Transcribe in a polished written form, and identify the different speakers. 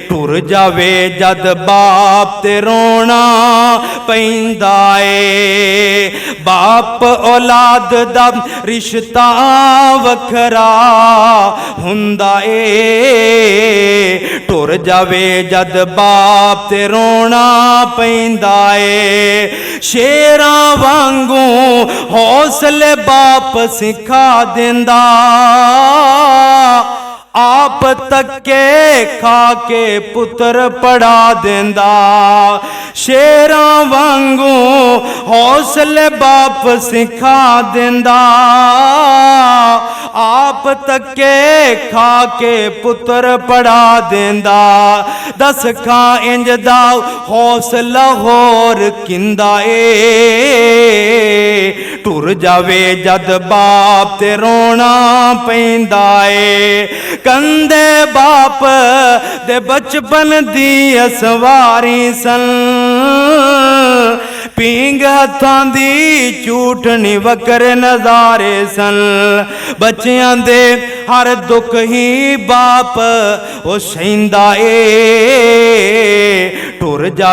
Speaker 1: टुर जावे जद बाप ते रोना पैंदा ए। बाप औलाद दा रिश्ता वखरा हुंदा ए। टुर जावे जद बाप ते रोना पैंदा ए। शेरां वांगू हौसले बाप सिखा दिंदा, आप तके खा के पुत्र पढ़ा देंदा। शेरां वांगू हौसले बाप सिखा देंदा, आप तके खा के पुत्र पढ़ा देंदा। दस खा इंज दा हौसला होर किंदा ए। टुर जावे जद बाप ते रोना पैंदा ए। कंदे बाप दे बचपन दी असवारी सन, पींग हथां दी झूठनी वकरे नज़ारे सन। बच्चियां दे हर दुख ही बाप ओ सहिंदा ए। टुर जा